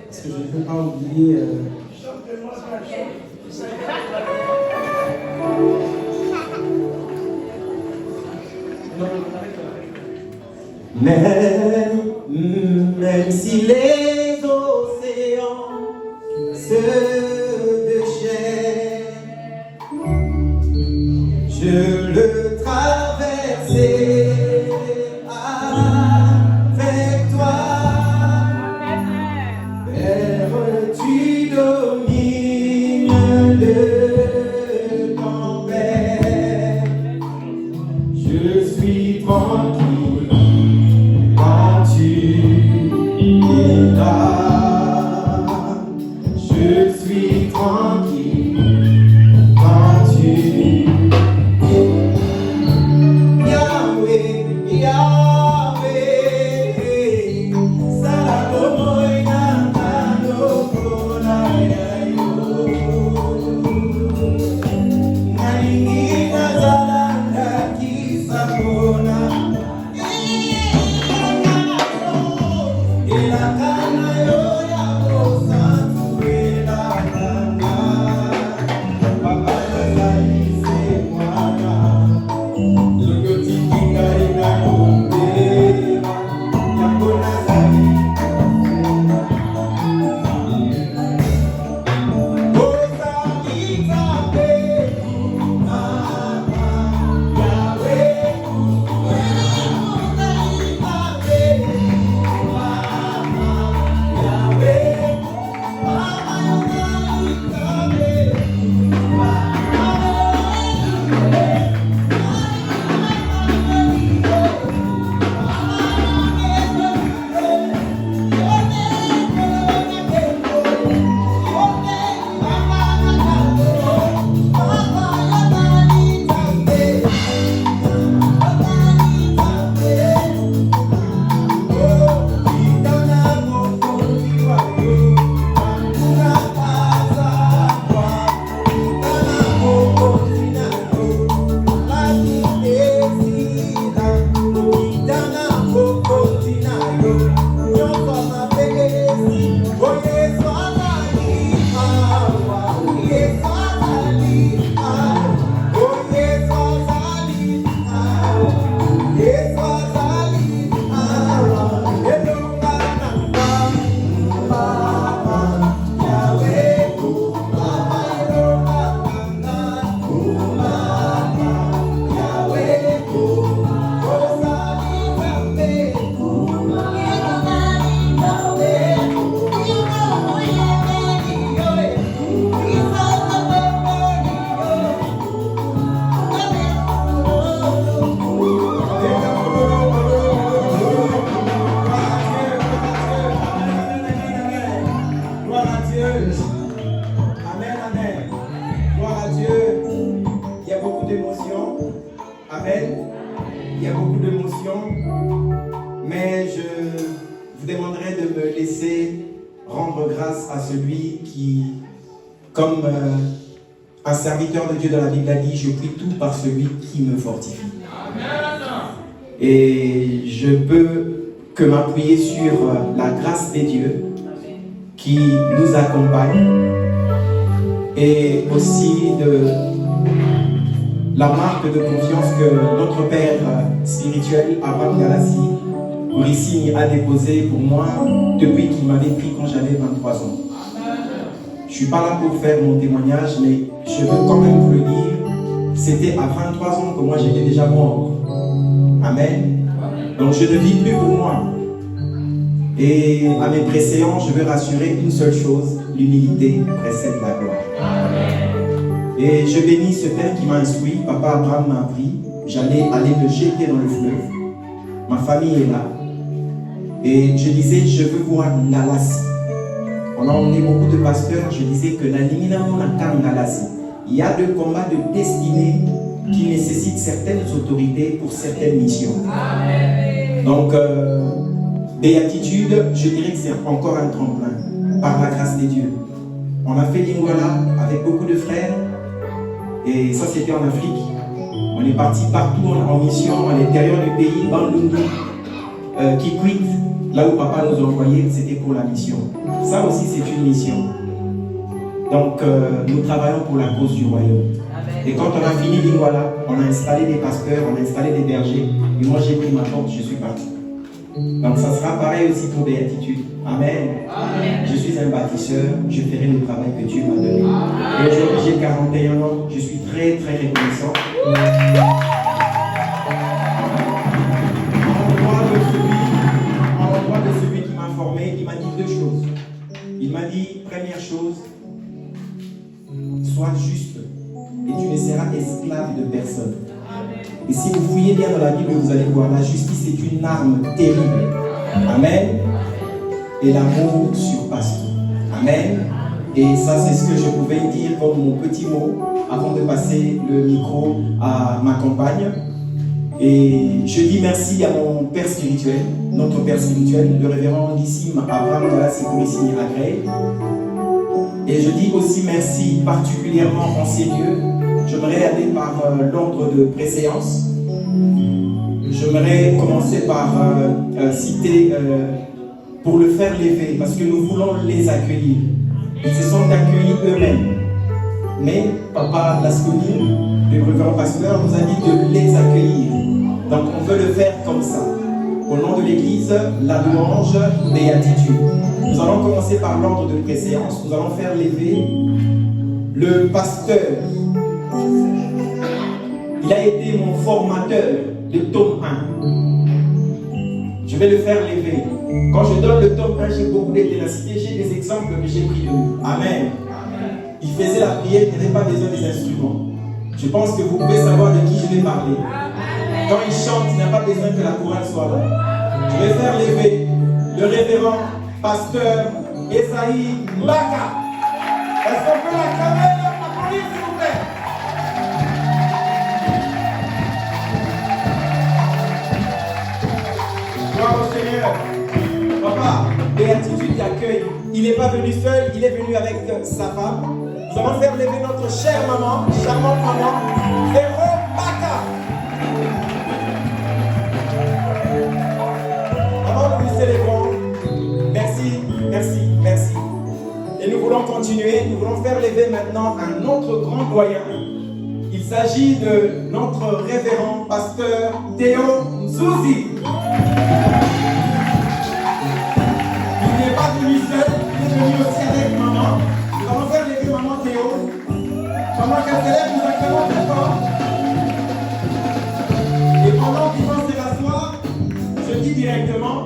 Parce que je ne peux pas oublier. Même si les océans se déchaînent, je le traverserai avec toi. Père, tu domines le tempête. Je suis tranquille quand tu es là. Je suis tranquille quand tu es Yahweh, Yahweh, Salakomo inakano kona yayo. Naingina zalanda kisakona. Ilakana yo yako santuela kanda. Papa yalise mwana. Mais je vous demanderai de me laisser rendre grâce à celui qui, comme un serviteur de Dieu dans la Bible a dit, je prie tout par celui qui me fortifie. Et je peux que m'appuyer sur la grâce des dieux qui nous accompagne et aussi de la marque de confiance que notre Père spirituel, Abraham Galassi, Bourissine, a déposé pour moi depuis qu'il m'avait pris quand j'avais 23 ans. Je ne suis pas là pour faire mon témoignage, mais je veux quand même vous le dire. C'était à 23 ans que moi j'étais déjà mort. Amen. Donc je ne vis plus pour moi. Et à mes préséants, je veux rassurer une seule chose, l'humilité précède la gloire. Et je bénis ce Père qui m'a instruit. Papa Abraham m'a appris. J'allais aller me jeter dans le fleuve. Ma famille est là. Et je disais, je veux voir Ngalassi. On a emmené beaucoup de pasteurs. Je disais que la limina Ngalassi. Il y a des combats de destinée qui nécessitent certaines autorités pour certaines missions. Donc, béatitude, je dirais que c'est encore un tremplin, par la grâce des dieux. On a fait Lingala avec beaucoup de frères. Et ça, c'était en Afrique. On est parti partout en mission, à l'intérieur du pays, Bandundu. qui quitte là où papa nous a envoyés, c'était pour la mission. Ça aussi, c'est une mission. Donc, nous travaillons pour la cause du royaume. Et quand on a fini l'Iguala, on a installé des pasteurs, on a installé des bergers. Et moi, j'ai pris ma porte, je suis parti. Donc, ça sera pareil aussi pour Béatitude. Amen. Amen. Je suis un bâtisseur, je ferai le travail que Dieu m'a donné. Et aujourd'hui, j'ai 41 ans, je suis très, très reconnaissant. En l'endroit de celui qui m'a formé, il m'a dit deux choses. Il m'a dit, première chose, sois juste et tu ne seras esclave de personne. Et si vous fouillez bien dans la Bible, vous allez voir, la justice est une arme terrible. Amen. Et l'amour surpasse tout. Amen. Et ça, c'est ce que je pouvais dire comme mon petit mot avant de passer le micro à ma compagne. Et je dis merci à mon père spirituel, notre père spirituel, le révérend Lissime Abraham Galassi Agré. Et je dis aussi merci particulièrement en ces lieux. J'aimerais aller par l'ordre de préséance. J'aimerais commencer par citer pour le faire lever, parce que nous voulons les accueillir. Ils se sont accueillis eux-mêmes. Mais Papa Lasconi, le révérend pasteur, nous a dit de les accueillir. Donc on veut le faire comme ça. Au nom de l'Église, la louange, béatitude. Nous allons commencer par l'ordre de préséance. Nous allons faire lever le pasteur. Il a été mon formateur de tome 1. Je vais le faire lever. Quand je donne le tome 1, j'ai beaucoup de ténacité. J'ai des exemples que j'ai pris de lui. Amen. Il faisait la prière, il n'avait pas besoin des instruments. Je pense que vous pouvez savoir de qui je vais parler. Quand il chante, il n'a pas besoin que la chorale soit là. Je vais faire lever le révérend pasteur Esaïe Mbaka. Est-ce qu'on peut l'acclamer, l'applaudir, s'il vous plaît? Gloire au Seigneur. Papa, béatitude d'accueil. Il n'est pas venu seul, il est venu avec sa femme. Nous allons faire lever notre chère maman, charmante maman, Véro Mbaka. Avant que nous célébrons, merci. Et nous voulons continuer, nous voulons faire lever maintenant un autre grand doyen. Il s'agit de notre révérend pasteur Théo Nzouzi. Il n'est pas venu seul, il est venu aussi avec maman. Nous allons faire lever maman Théo. Pendant qu'elle s'élève, nous acclamons très fort. Et pendant qu'ils vont se rasseoir, je dis directement,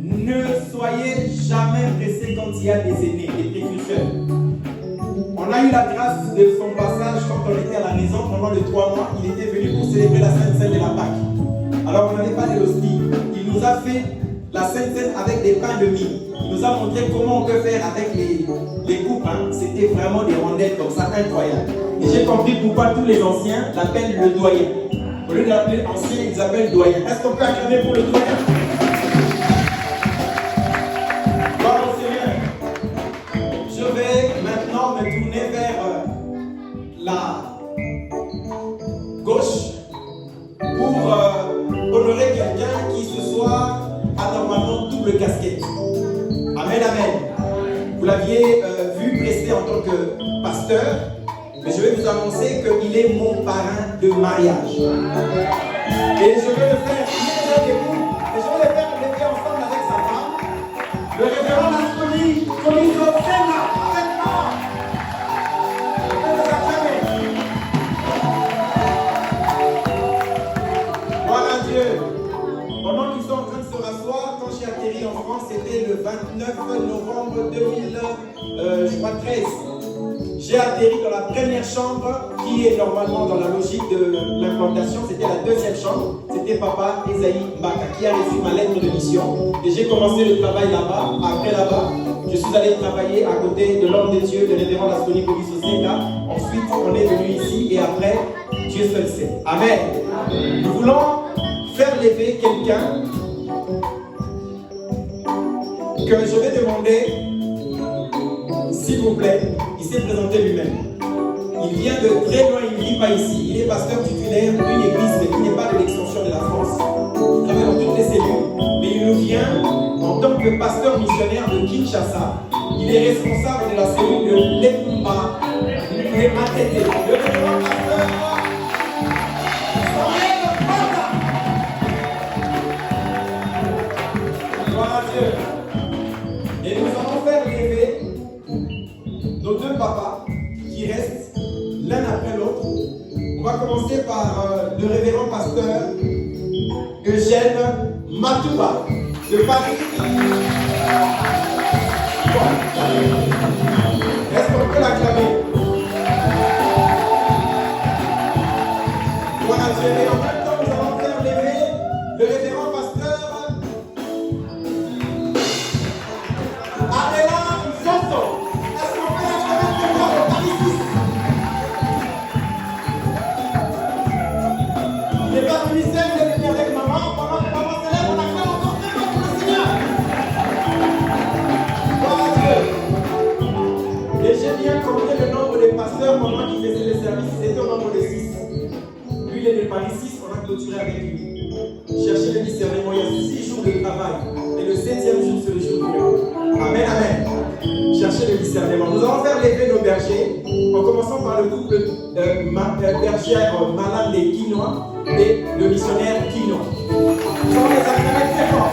ne soyez jamais pressés quand il y a des aînés, des précurseurs. On a eu la grâce de son passage quand on était à la maison pendant les 3 mois. Il était venu pour célébrer la Sainte Seine de la Pâque. Alors on n'avait pas de l'hostie. Il nous a fait la Sainte Seine avec des pains de mie. Il nous a montré comment on peut faire avec les coupes. C'était vraiment des rondelles comme ça, incroyables. Et j'ai compris pourquoi tous les anciens l'appellent le doyen. Au lieu de l'appeler ancien, ils appellent doyen. Est-ce qu'on peut acclamer pour le doyen? Gloire au Seigneur. Je vais maintenant me tourner vers la gauche pour honorer quelqu'un qui ce soir a normalement double casquette. Amen, amen. Vous l'aviez vu prester en tant que pasteur, mais je vais vous annoncer qu'il est mon parrain de mariage. Et je vais le faire, il est déjà debout, et je vais le faire lever ensemble avec sa femme. Le révérend Lasconi, comme il se fait là, avec moi. Je vais vous acclamer. Voilà Dieu. Pendant qu'ils sont en train de se rasseoir, quand j'ai atterri en France, c'était le 29 novembre 2013. J'ai atterri dans la première chambre qui est normalement dans la logique de l'implantation. C'était la deuxième chambre. C'était Papa Esaïe Mbaka qui a reçu ma lettre de mission. Et j'ai commencé le travail là-bas. Après là-bas, je suis allé travailler à côté de l'homme de Dieu, le révérend Lasconi Kobiso-Seka. Ensuite, on est venu ici et après, Dieu seul sait. Amen. Nous voulons faire lever quelqu'un que je vais demander, s'il vous plaît, il s'est présenté lui-même. Il vient de très loin, il ne vit pas ici. Il est pasteur titulaire d'une église, mais qui n'est pas de l'extension de la France. Il travaille dans toutes les cellules, mais il nous vient en tant que pasteur missionnaire de Kinshasa. Il est responsable de la cellule de Lepumba, Lematete. Le révérend pasteur Samuel Mata. Gloire à Dieu. Et nous allons faire lever nos deux papas qui restent l'un après l'autre. On va commencer par le révérend pasteur Eugène Matouba de Paris. Est-ce qu'on peut l'acclamer? Voilà, Dieu. Et en même temps, nous allons faire lever le révérend pasteur Adela Soso. Est-ce qu'on peut l'acclamer pour moi de Paris 6? Il n'est pas venu seul, il est venu avec maman. Pendant que maman s'élève, on acclame encore très fort pour le Seigneur. Gloire à Dieu. Et j'ai bien compté le nombre de pasteurs pendant qu'il faisait le service. C'était au nombre de 6. Lui, il est de Paris 6, on a clôturé avec lui. Cherchez le discernement. Il y a 6 jours de travail. Et le 7e jour, c'est le jour du Lord. Amen, amen. Cherchez le discernement. Nous allons faire lever nos bergers, en commençant par le couple bergère malade des Quinois et le missionnaire Quinois. Nous allons les acclamer très fort.